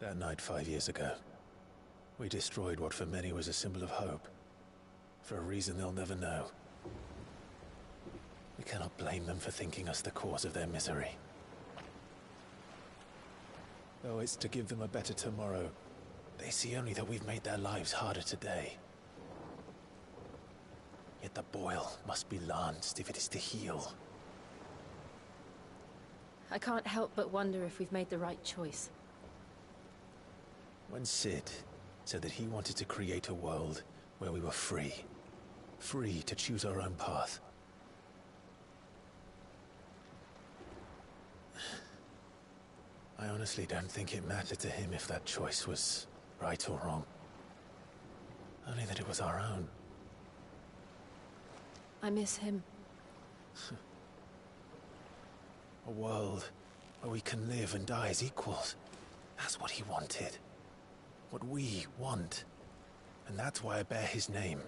That night 5 years ago, we destroyed what for many was a symbol of hope. For a reason they'll never know. We cannot blame them for thinking us the cause of their misery. Though it's to give them a better tomorrow, they see only that we've made their lives harder today. Yet the boil must be lanced if it is to heal. I can't help but wonder if we've made the right choice. When Sid said that he wanted to create a world where we were free. Free to choose our own path. I honestly don't think it mattered to him if that choice was right or wrong. Only that it was our own. I miss him. A world where we can live and die as equals. That's what he wanted. What we want. And that's why I bear his name.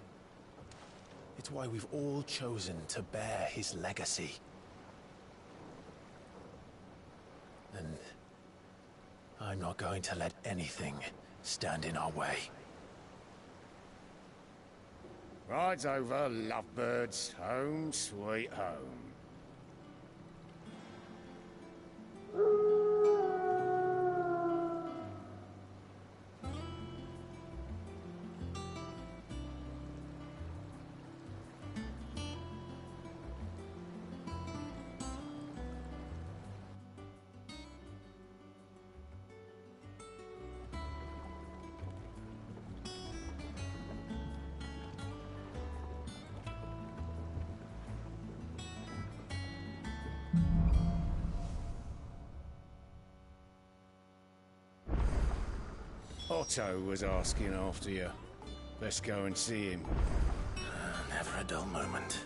It's why we've all chosen to bear his legacy. And I'm not going to let anything stand in our way. Rides over, lovebirds, home sweet home. Otto was asking after you. Let's go and see him. Never a dull moment.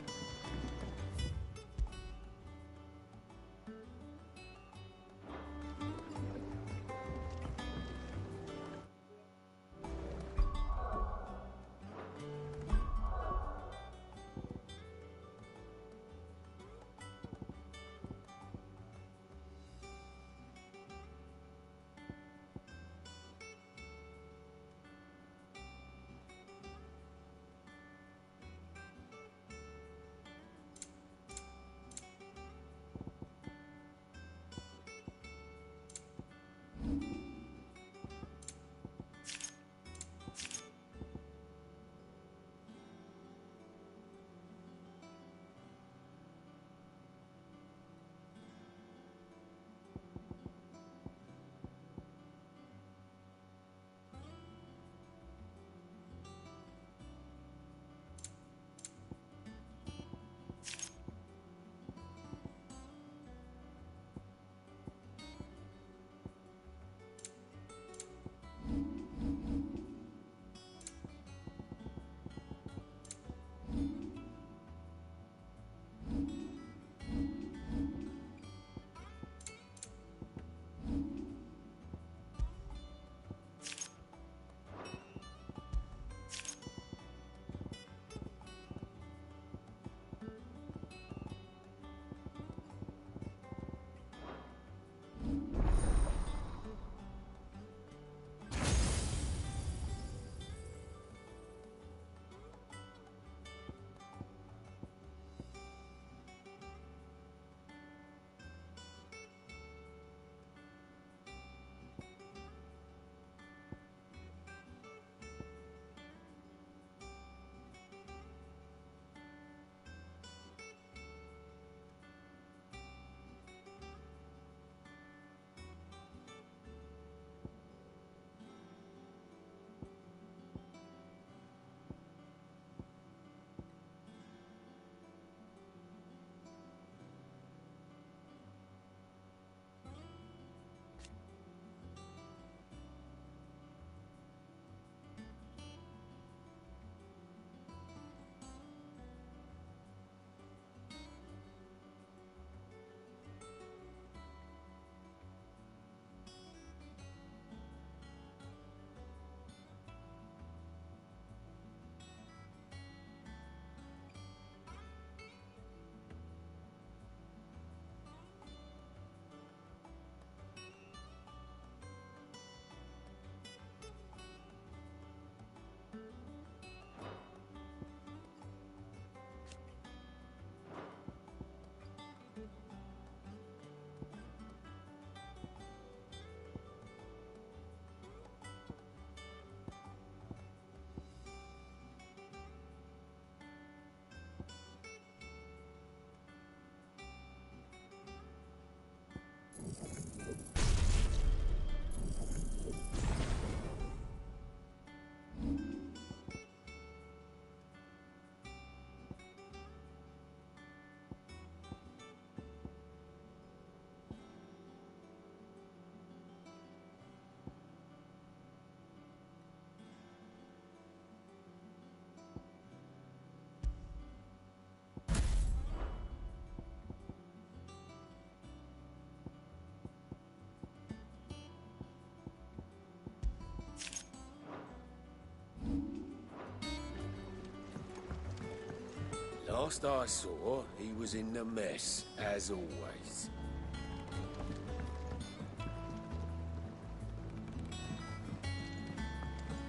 Last I saw, he was in the mess, as always.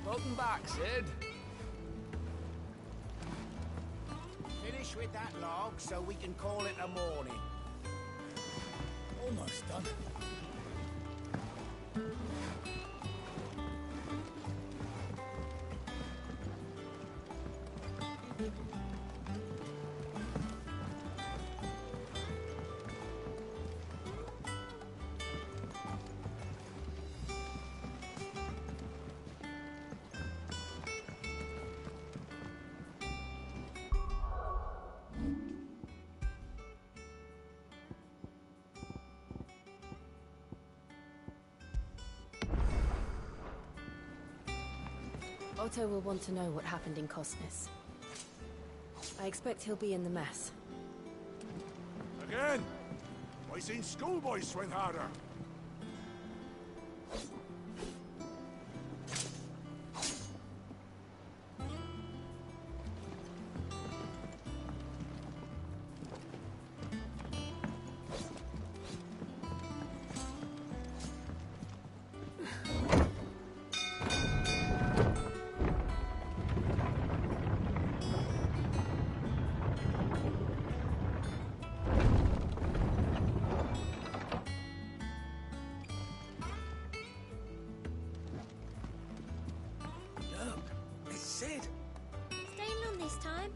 Welcome back, Sid. Finish with that log so we can call it a morning. Almost done. Otto will want to know what happened in Cosnes. I expect he'll be in the mess. Again? I seen schoolboys swing harder. Sid! Staying on this time?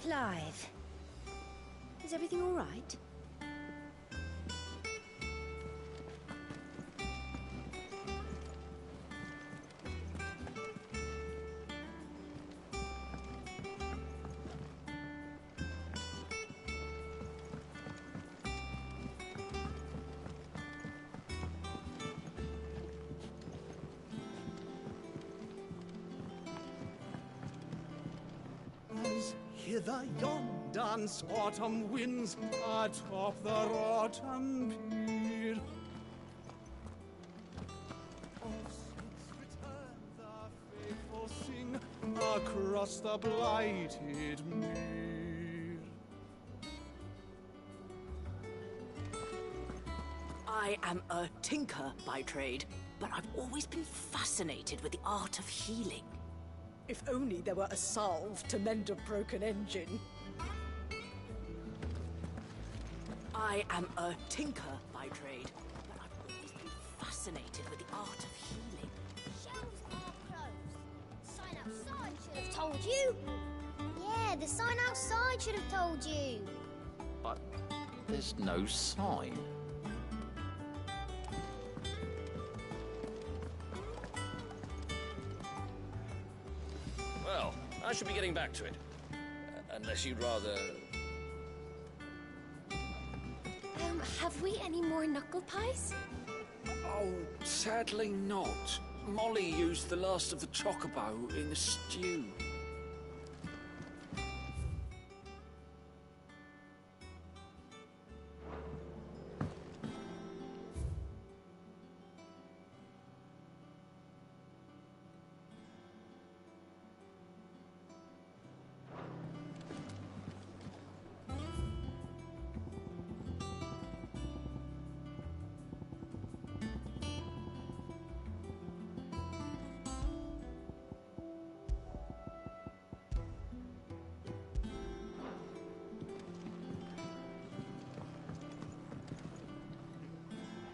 Clive, is everything all right? Hither yon dance autumn winds atop the rotten pier. Of sweet's return the faithful sing across the blighted mere. I am a tinker by trade, but I've always been fascinated with the art of healing. If only there were a salve to mend a broken engine. I am a tinker by trade, but I've always been fascinated with the art of healing. Shelves are closed. Sign outside should have told you. Yeah, the sign outside should have told you. But there's no sign. Well, I should be getting back to it. Unless you'd rather... Have we any more knuckle pies? Oh, sadly not. Molly used the last of the chocobo in the stew.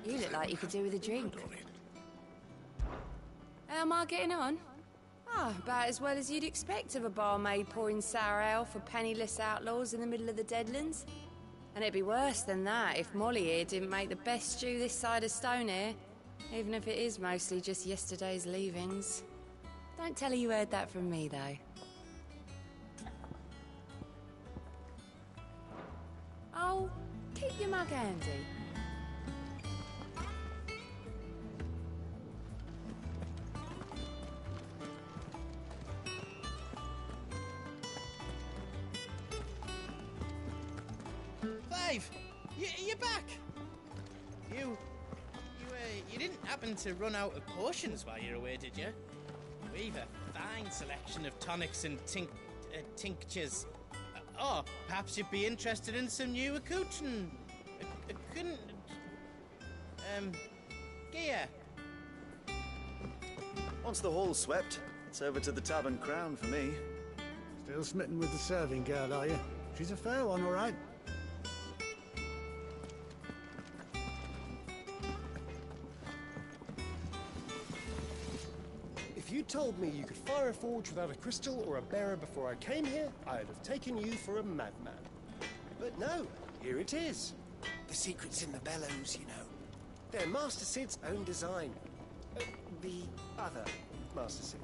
You look like you could do with a drink. How am I getting on? About as well as you'd expect of a barmaid pouring sour ale for penniless outlaws in the middle of the Deadlands. And it'd be worse than that if Molly here didn't make the best stew this side of Stonehair, even if it is mostly just yesterday's leavings. Don't tell her you heard that from me, though. Oh, keep your mug handy. Clive! You're back! You didn't happen to run out of potions while you're away, did you? We've a fine selection of tonics and tinctures. Or perhaps you'd be interested in some new gear. Once the hall's swept, it's over to the Tavern Crown for me. Still smitten with the serving girl, are you? She's a fair one, all right. If you told me you could fire a forge without a crystal or a bearer before I came here, I'd have taken you for a madman. But no, here it is. The secret's in the bellows, you know. They're Master Sid's own design. The other Master Sid.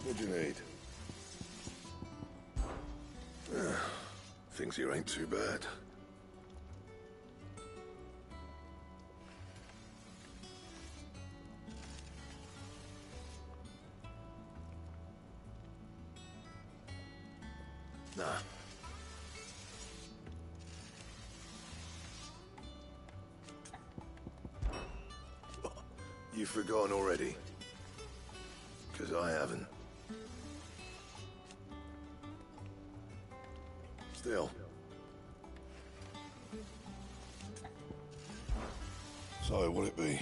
What do you need? Things here ain't too bad. Nah. You've forgotten already? 'Cause I haven't. Still. So, what'll it be?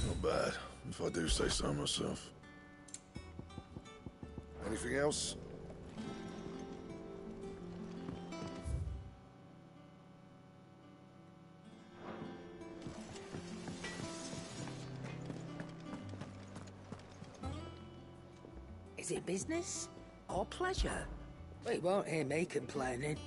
Not bad, if I do say so myself. Anything else? Is it business or pleasure? Well, you won't hear me complaining.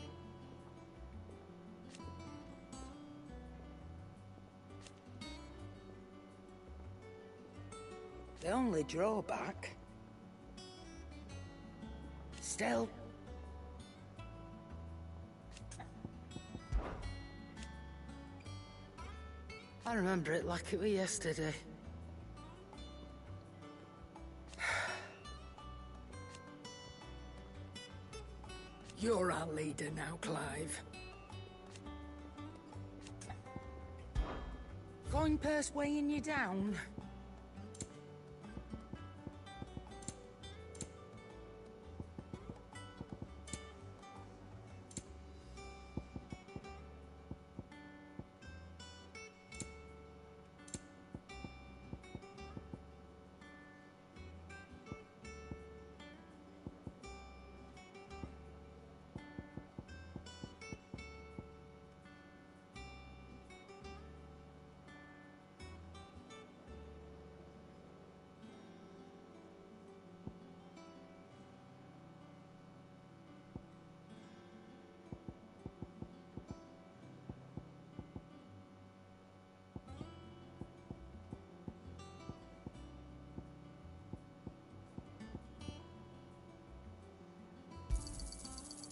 The only drawback... Still... I remember it like it was yesterday. You're our leader now, Clive. Coin purse weighing you down?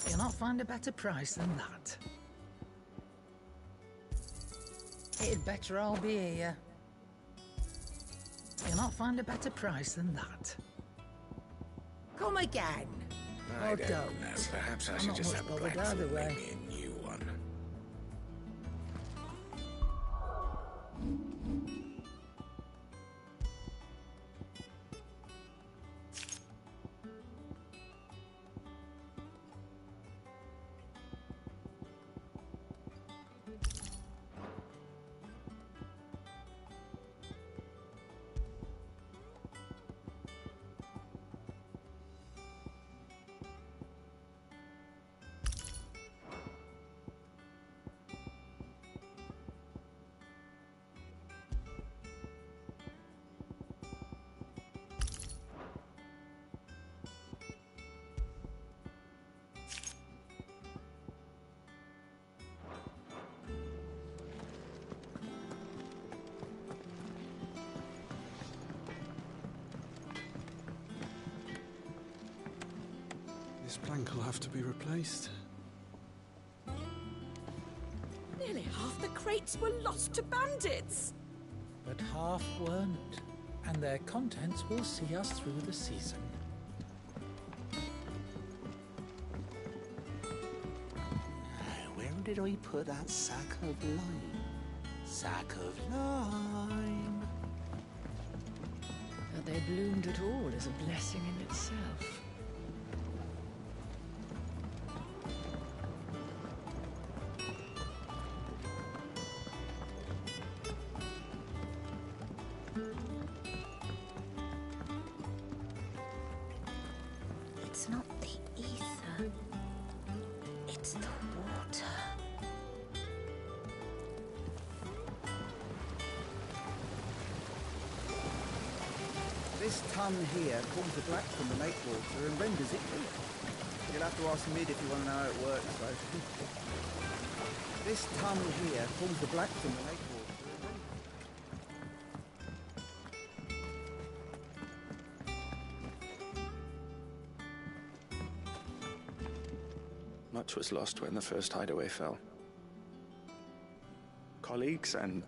You'll not find a better price than that. It'd better all be here. You'll not find a better price than that. Come again. I Or don't don't. know. Perhaps I I'm should not just much have bothered Blackfoot either way. make me a new one. This plank will have to be replaced. Nearly half the crates were lost to bandits. But half weren't, and their contents will see us through the season. Where did I put that sack of lime? Sack of lime. That they bloomed at all is a blessing in itself. It's not the ether. It's the water. This tun here pulls the black from the lake water and renders it weak. You'll have to ask Mid if you want to know how it works, though. This tun here pulls the black from the lake water. Much was lost when the first hideaway fell. Colleagues and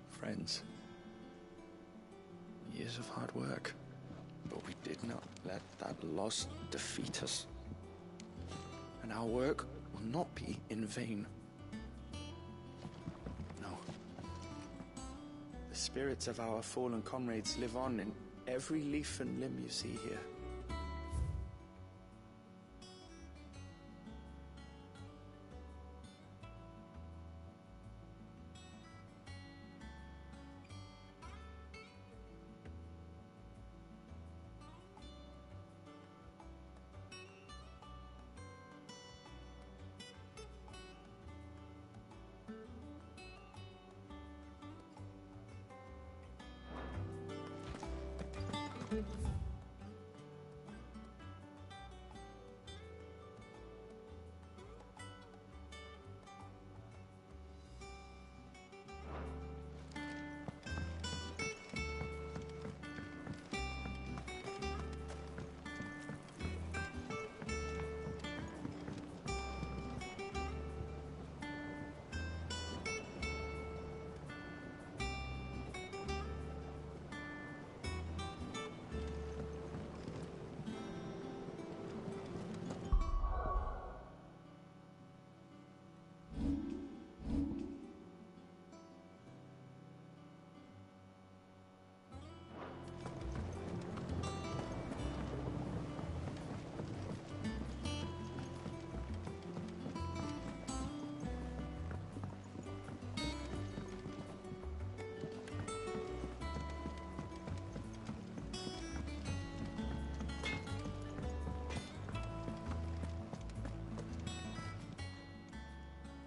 friends. Years of hard work. But we did not let that loss defeat us. And our work will not be in vain. No. The spirits of our fallen comrades live on in every leaf and limb you see here.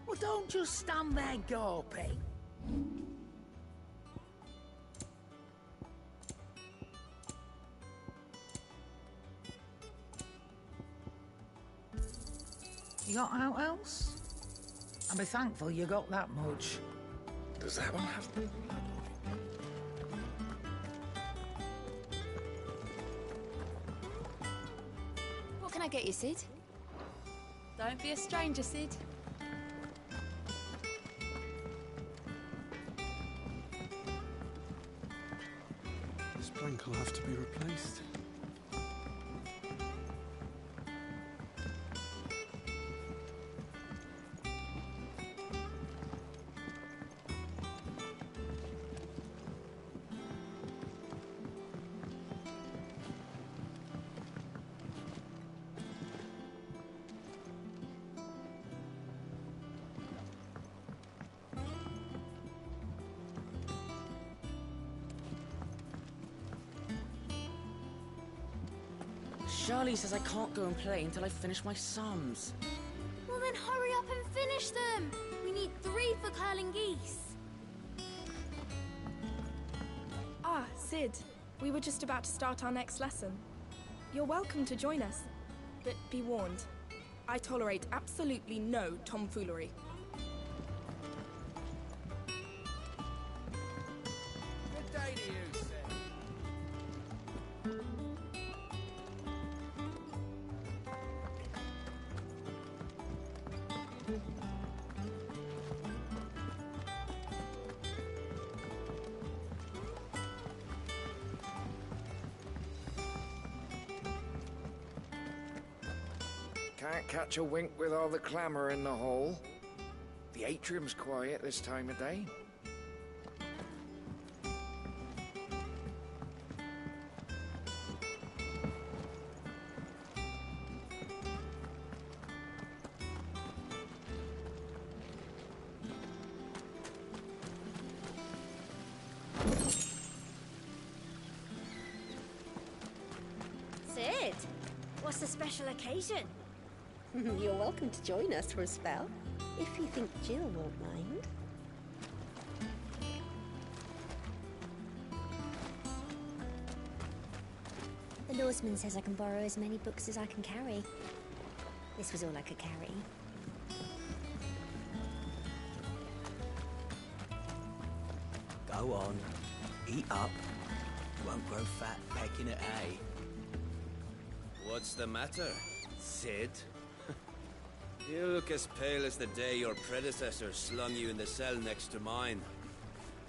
Well, don't just stand there gawping. You got out else? I'll be thankful you got that much. Does that one have blood? What can I get you, Sid? Don't be a stranger, Sid. This plank will have to be replaced. Charlie says I can't go and play until I finish my sums. Well then hurry up and finish them. We need 3 for curling geese. Ah, Sid. We were just about to start our next lesson. You're welcome to join us. But be warned, I tolerate absolutely no tomfoolery. Good day to you, Sid. Can't catch a wink with all the clamour in the hall. The atrium's quiet this time of day. Sid, what's the special occasion? You're welcome to join us for a spell, if you think Jill won't mind. The Lordsman says I can borrow as many books as I can carry. This was all I could carry. Go on, eat up. Won't grow fat pecking at hay. What's the matter, Sid? You look as pale as the day your predecessor slung you in the cell next to mine.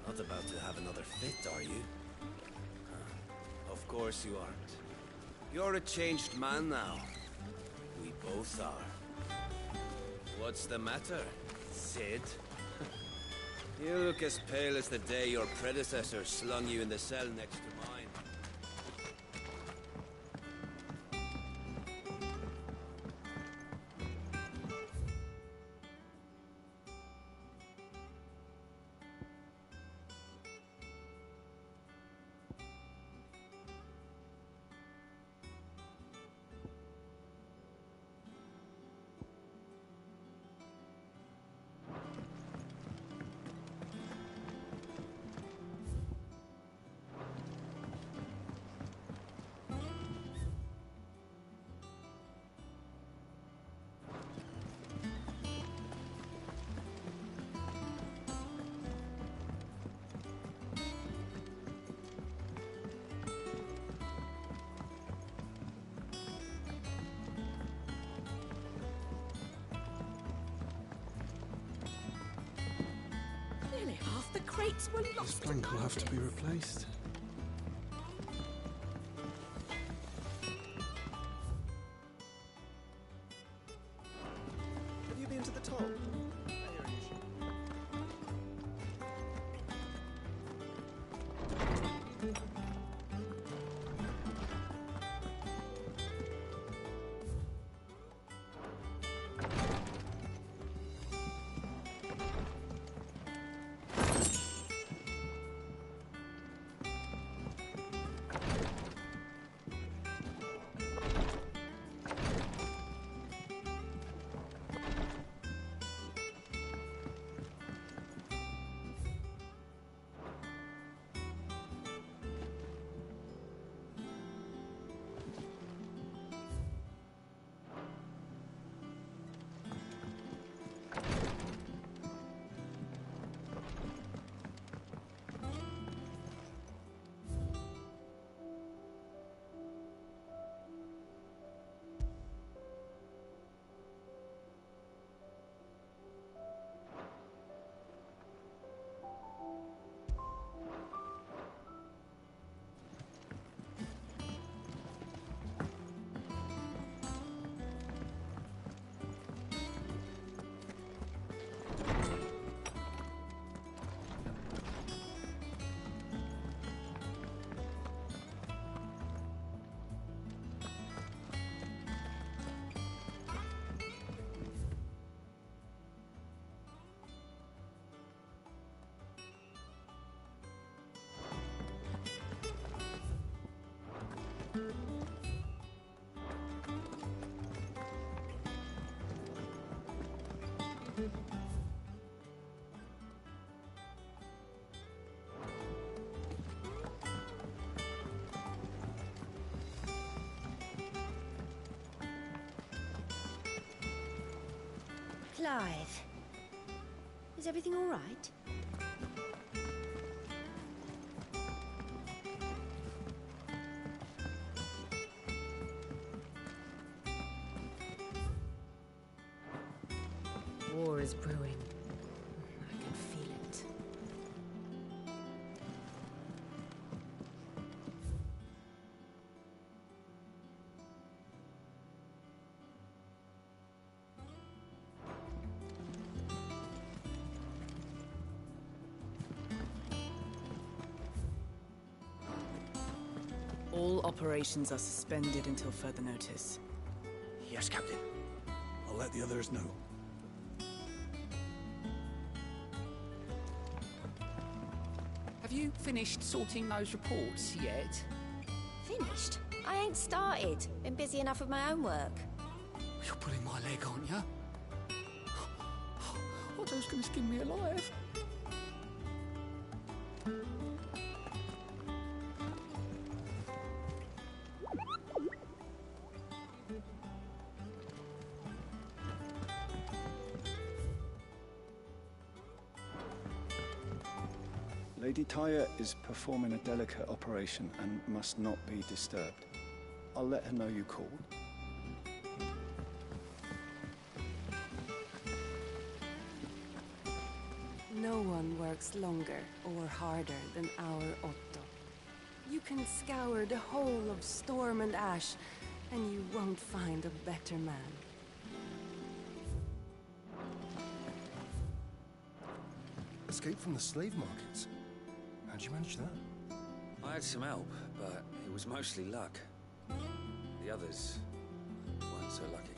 Not about to have another fit, are you? Of course you aren't. You're a changed man now. We both are. What's the matter, Sid? You look as pale as the day your predecessor slung you in the cell next to mine. Nearly half the crates were This lost. plank will have to be replaced. Have you been to the top? Clive, is everything all right? War is brewing. I can feel it. All operations are suspended until further notice. Yes, Captain. I'll let the others know. Have you finished sorting those reports yet? Finished? I ain't started. Been busy enough with my own work. You're pulling my leg, aren't you? Otto's gonna skin me alive. Lady Tyre is performing a delicate operation and must not be disturbed. I'll let her know you called. No one works longer or harder than our Otto. You can scour the whole of Storm and Ash, and you won't find a better man. Escape from the slave markets. How'd you manage that? I had some help, but it was mostly luck. The others weren't so lucky.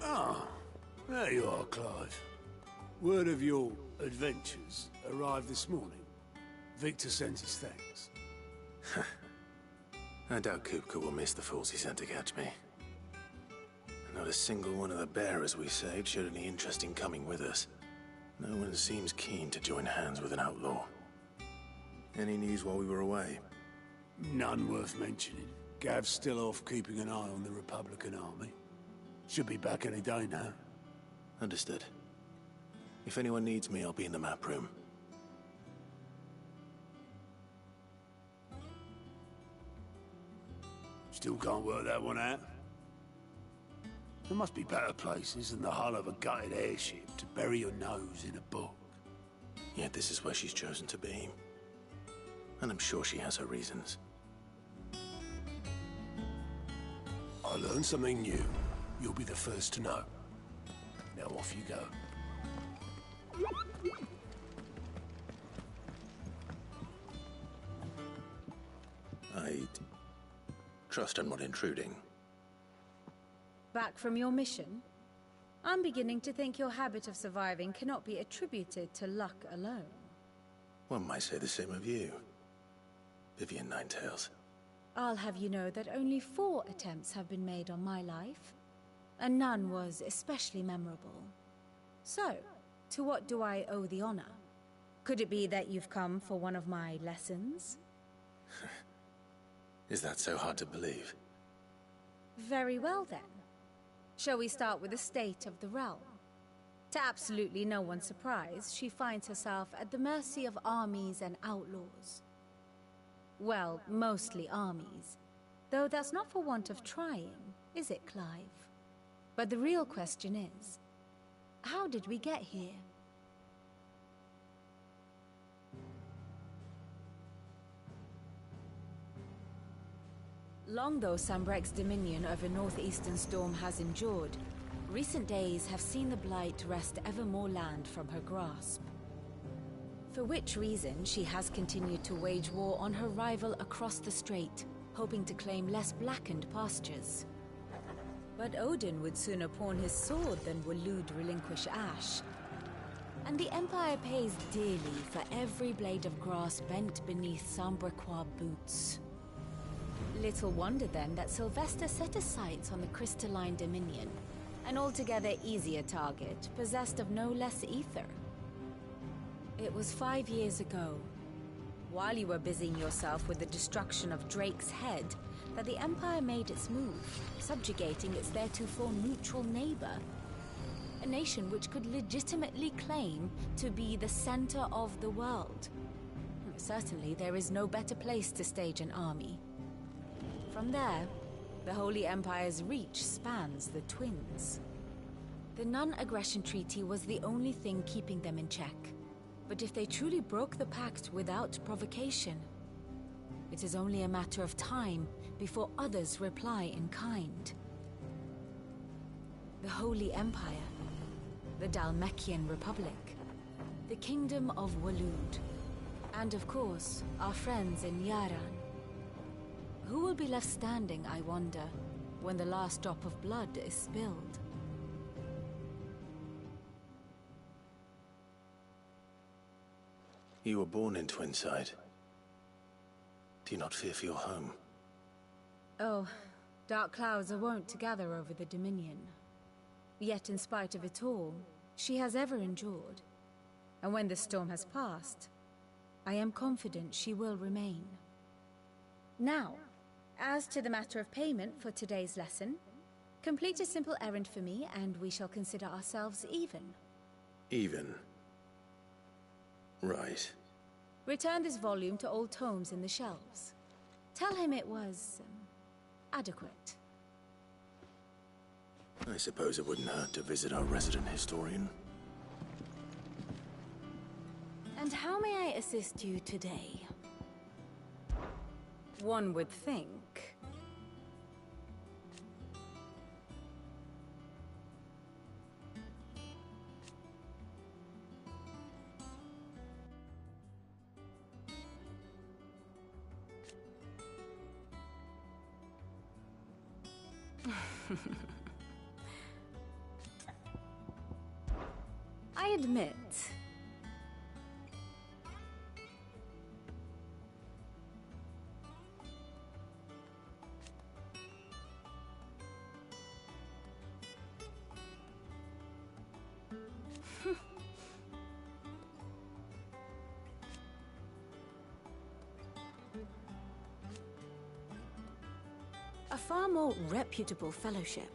Ah, there you are, Clive. Word of your adventures arrived this morning. Victor sends his thanks. I doubt Kupka will miss the fools he sent to catch me. Not a single one of the bearers we saved showed any interest in coming with us. No one seems keen to join hands with an outlaw. Any news while we were away? None worth mentioning. Gav's still off keeping an eye on the Republican army. Should be back any day now. Understood. If anyone needs me, I'll be in the map room. Still can't work that one out? There must be better places than the hull of a gutted airship to bury your nose in a book. Yet this is where she's chosen to be. And I'm sure she has her reasons. I learned something new. You'll be the first to know. Now off you go. I trust I'm not intruding. Back from your mission? I'm beginning to think your habit of surviving cannot be attributed to luck alone. One might say the same of you, Vivian Ninetails. I'll have you know that only 4 attempts have been made on my life, and none was especially memorable. So, to what do I owe the honor? Could it be that you've come for one of my lessons? Is that so hard to believe? Very well then. Shall we start with the state of the realm? To absolutely no one's surprise, she finds herself at the mercy of armies and outlaws. Well, mostly armies. Though that's not for want of trying, is it, Clive? But the real question is, how did we get here? Long though Sambrek's dominion over northeastern Storm has endured, recent days have seen the Blight wrest ever more land from her grasp. For which reason, she has continued to wage war on her rival across the strait, hoping to claim less blackened pastures. But Odin would sooner pawn his sword than Waloed relinquish Ash. And the Empire pays dearly for every blade of grass bent beneath Sambraquois boots. Little wonder then that Sylvester set his sights on the crystalline Dominion, an altogether easier target, possessed of no less ether. It was 5 years ago, while you were busying yourself with the destruction of Drake's head, that the Empire made its move, subjugating its theretofore neutral neighbor. A nation which could legitimately claim to be the center of the world. Certainly, there is no better place to stage an army. From there, the Holy Empire's reach spans the Twins. The non-aggression treaty was the only thing keeping them in check. But if they truly broke the pact without provocation, it is only a matter of time before others reply in kind. The Holy Empire, the Dhalmekian Republic, the Kingdom of Waloed, and of course, our friends in Yaran. Who will be left standing, I wonder, when the last drop of blood is spilled? You were born in Twinside. Do you not fear for your home? Oh, dark clouds are wont to gather over the Dominion. Yet in spite of it all, she has ever endured. And when the storm has passed, I am confident she will remain. Now, as to the matter of payment for today's lesson, complete a simple errand for me and we shall consider ourselves even. Even? Right. Return this volume to old tomes in the shelves. Tell him it was adequate. I suppose it wouldn't hurt to visit our resident historian. And how may I assist you today? One would think. I admit. A far more reputable fellowship.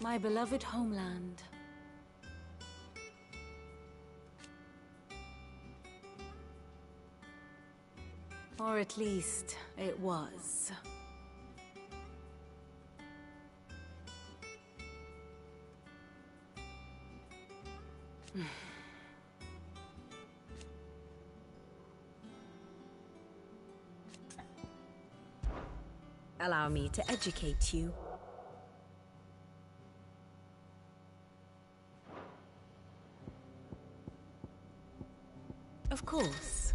My beloved homeland. Or at least, it was. Allow me to educate you. Of course.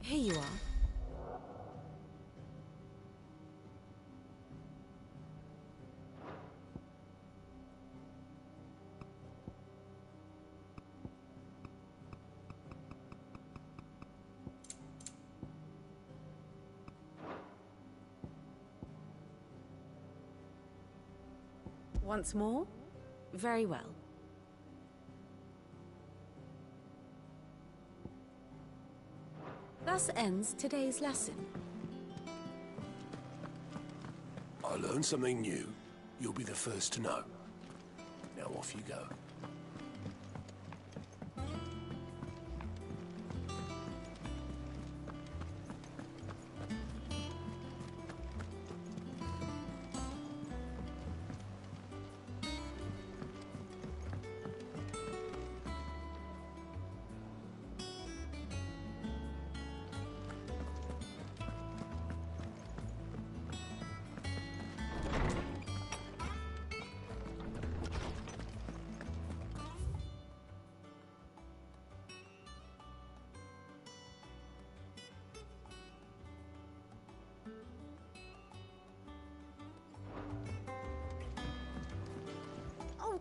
Here you are. Once more? Very well. Thus ends today's lesson. I learned something new. You'll be the first to know. Now off you go.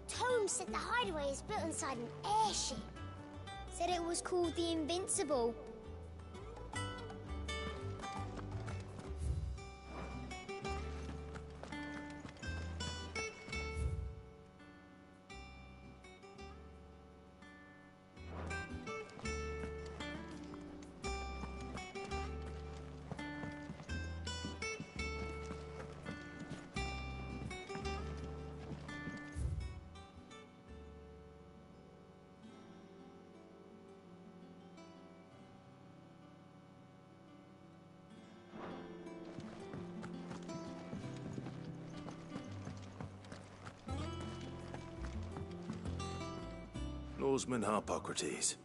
Tome said the hideaway is built inside an airship. Said it was called the Invincible. Lawsman Harpocrates.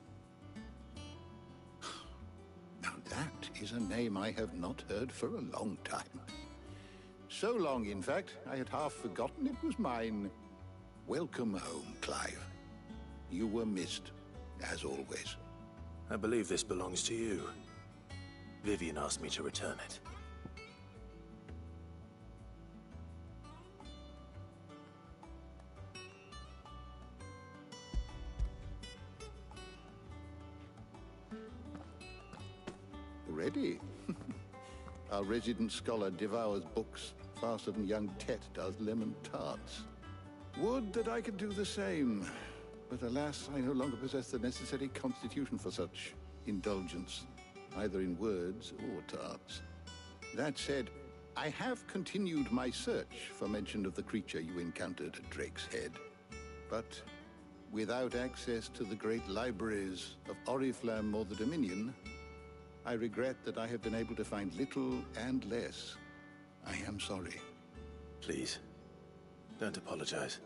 Now that is a name I have not heard for a long time. So long, in fact, I had half forgotten it was mine. Welcome home, Clive. You were missed, as always. I believe this belongs to you. Vivian asked me to return it. Ready? Our resident scholar devours books faster than young Tet does lemon tarts. Would that I could do the same. But alas, I no longer possess the necessary constitution for such indulgence, either in words or tarts. That said, I have continued my search for mention of the creature you encountered at Drake's Head. But without access to the great libraries of Oriflamme or the Dominion, I regret that I have been able to find little and less. I am sorry. Please, don't apologize.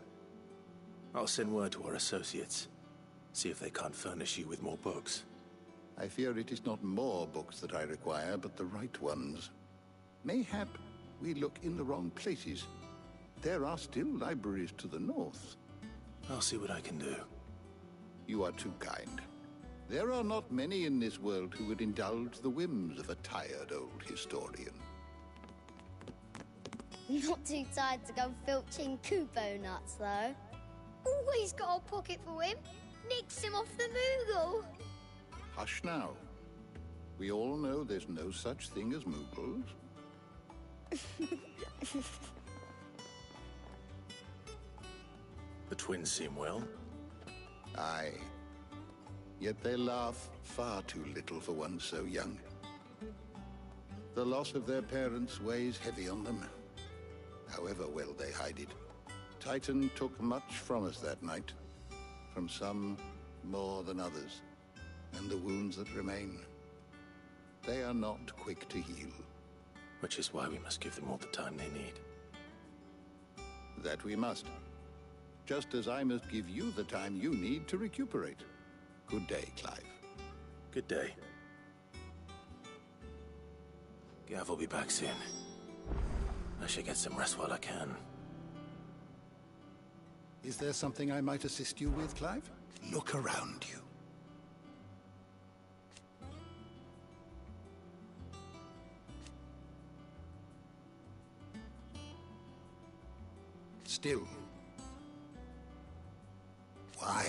I'll send word to our associates. See if they can't furnish you with more books. I fear it is not more books that I require, but the right ones. Mayhap we look in the wrong places. There are still libraries to the north. I'll see what I can do. You are too kind. There are not many in this world who would indulge the whims of a tired old historian. Not too tired to go filching Kupo nuts, though. Always got a pocket for him. Nicks him off the Moogle. Hush now. We all know there's no such thing as Moogles. The twins seem well. Aye. Yet they laugh far too little for one so young. The loss of their parents weighs heavy on them, however well they hide it. Titan took much from us that night, from some more than others, and the wounds that remain, they are not quick to heal. Which is why we must give them all the time they need. That we must. Just as I must give you the time you need to recuperate. Good day, Clive. Good day. Gav will be back soon. I should get some rest while I can. Is there something I might assist you with, Clive? Look around you. still. Why?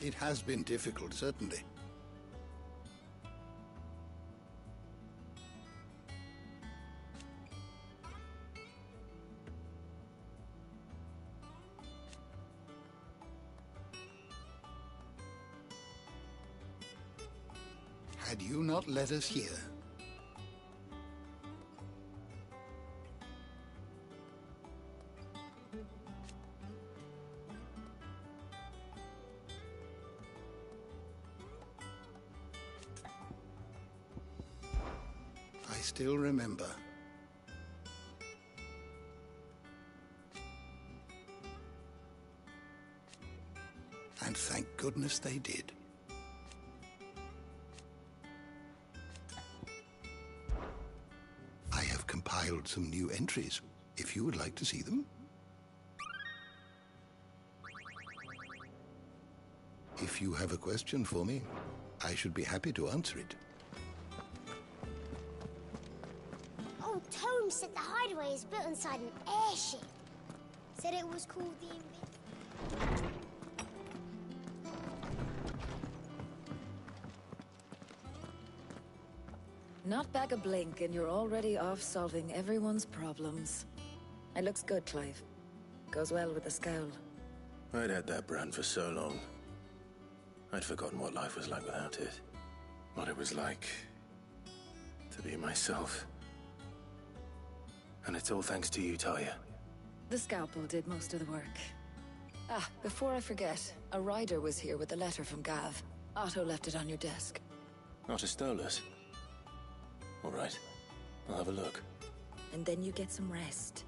It has been difficult, certainly. Had you not let us hear, I still remember. And thank goodness they did. I have compiled some new entries, if you would like to see them. If you have a question for me, I should be happy to answer it. Oh, Tome said the hideaway is built inside an airship. Said it was called the Not back a blink and you're already off solving everyone's problems. It looks good, Clive. Goes well with the scowl. I'd had that brand for so long. I'd forgotten what life was like without it. What it was like to be myself. And it's all thanks to you, Talia. The scalpel did most of the work. Ah, before I forget, a rider was here with a letter from Gav. Otto left it on your desk. Otto stole us. All right, I'll have a look. And then you get some rest.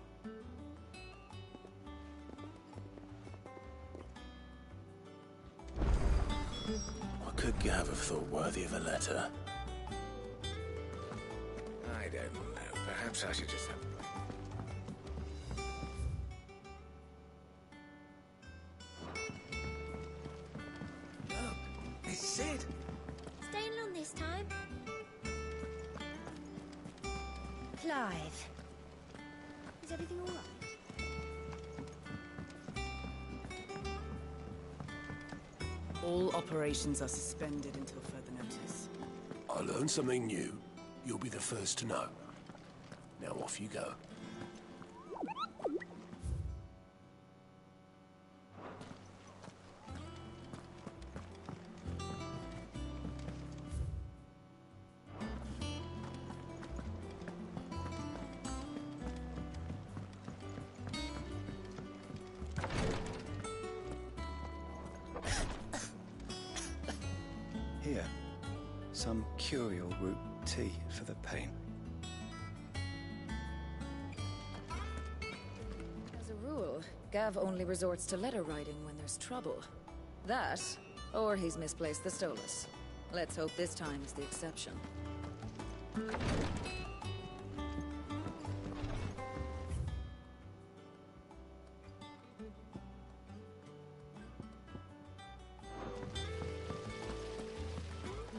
What could Gav have thought worthy of a letter? I don't know. Perhaps I should just have... Look, it's Sid. Staying long this time? Clive. Is everything all right? All operations are suspended until further notice. I learn something new, you'll be the first to know. Now off you go. Here, some curial root tea for the pain. As a rule, Gav only resorts to letter writing when there's trouble. That, or he's misplaced the Stolas. Let's hope this time is the exception.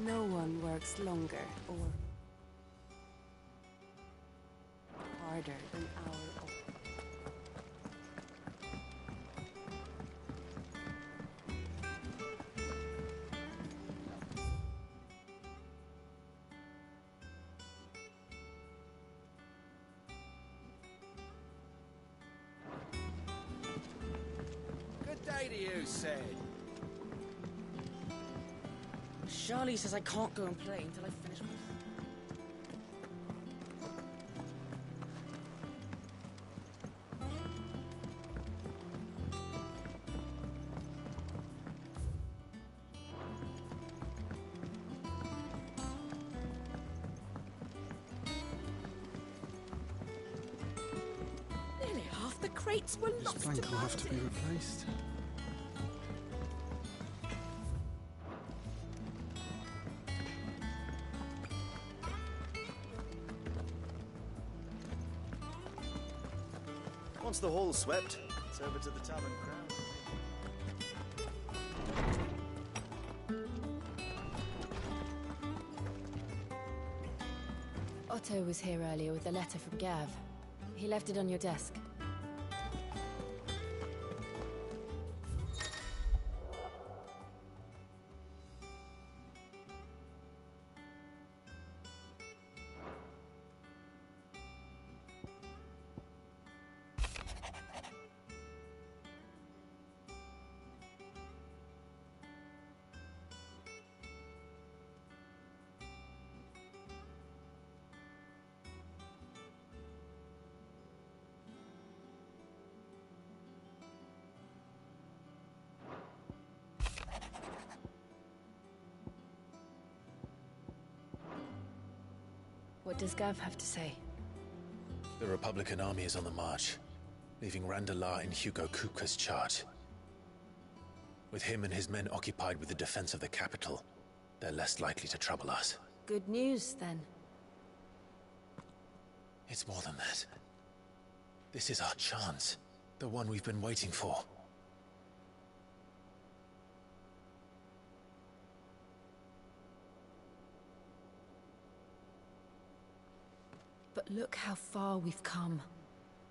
No one works longer or harder than our own. Good day to you, Sid. Charlie says I can't go and play until I finish my... Nearly half the crates were This lost. plank will have to be replaced. Once the hall's swept, it's over to the tavern crown. Otto was here earlier with a letter from Gav. He left it on your desk. What does Gav have to say? The Republican army is on the march, leaving Randalar in Hugo Kupka's charge. With him and his men occupied with the defense of the capital, they're less likely to trouble us. Good news, then. It's more than that. This is our chance. The one we've been waiting for. But look how far we've come.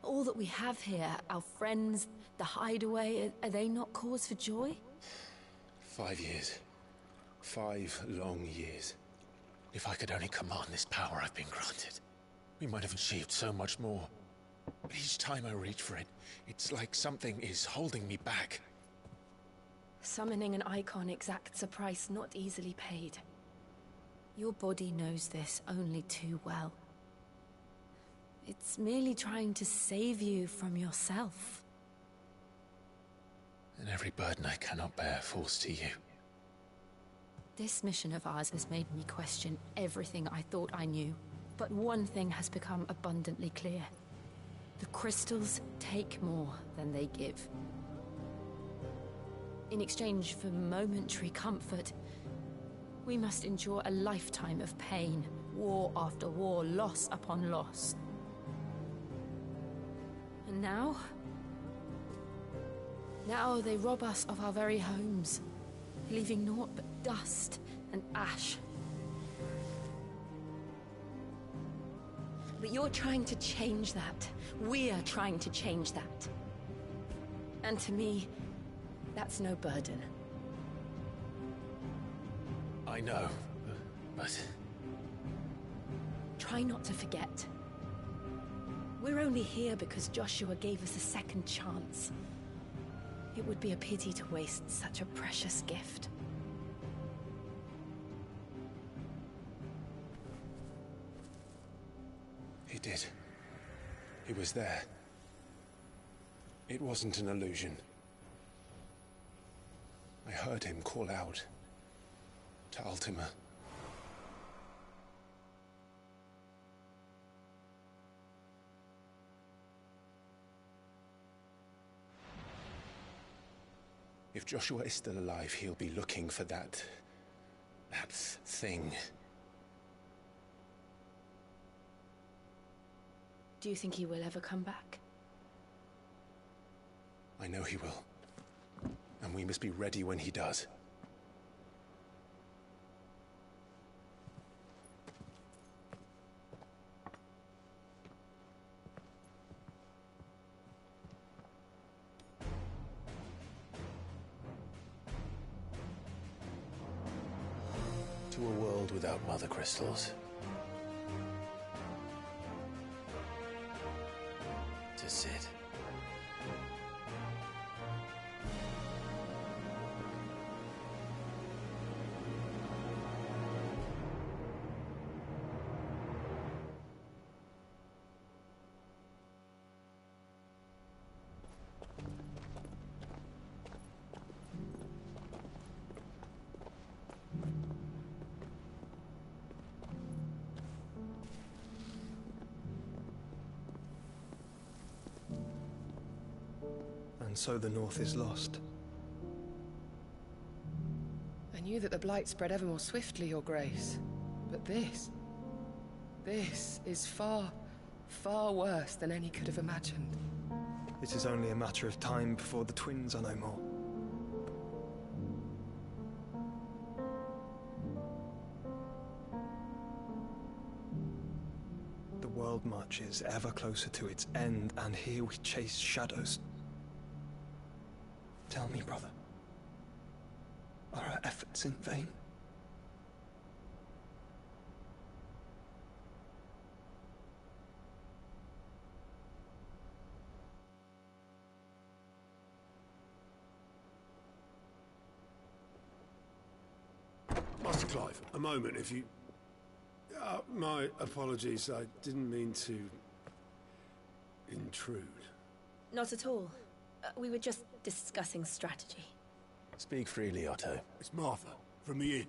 All that we have here, our friends, the hideaway, are they not cause for joy? 5 years. 5 long years. If I could only command this power I've been granted, we might have achieved so much more. But each time I reach for it, it's like something is holding me back. Summoning an icon exacts a price not easily paid. Your body knows this only too well. It's merely trying to save you from yourself. And every burden I cannot bear falls to you. This mission of ours has made me question everything I thought I knew. But one thing has become abundantly clear. The crystals take more than they give. In exchange for momentary comfort, we must endure a lifetime of pain, war after war, loss upon loss. And now? Now they rob us of our very homes, leaving naught but dust and ash. But you're trying to change that. We're trying to change that. And to me, that's no burden. I know, but... Try not to forget. We're only here because Joshua gave us a second chance. It would be a pity to waste such a precious gift. He did. He was there. It wasn't an illusion. I heard him call out to Ultima. If Joshua is still alive, he'll be looking for that thing. Do you think he will ever come back? I know he will. And we must be ready when he does. To a world without mother crystals. To Sid. And so the North is lost. I knew that the Blight spread ever more swiftly, Your Grace. But this is far, far worse than any could have imagined. It is only a matter of time before the twins are no more. much is ever closer to its end, and here we chase shadows. Tell me, brother, are our efforts in vain? Master Clive, a moment, if you... my apologies, I didn't mean to... intrude. Not at all. We were just discussing strategy. Speak freely, Otto. It's Martha, from the inn.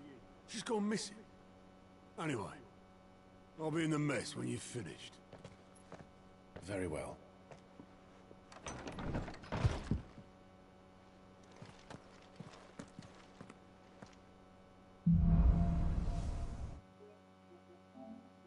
She's gone missing. Anyway, I'll be in the mess when you've finished. Very well.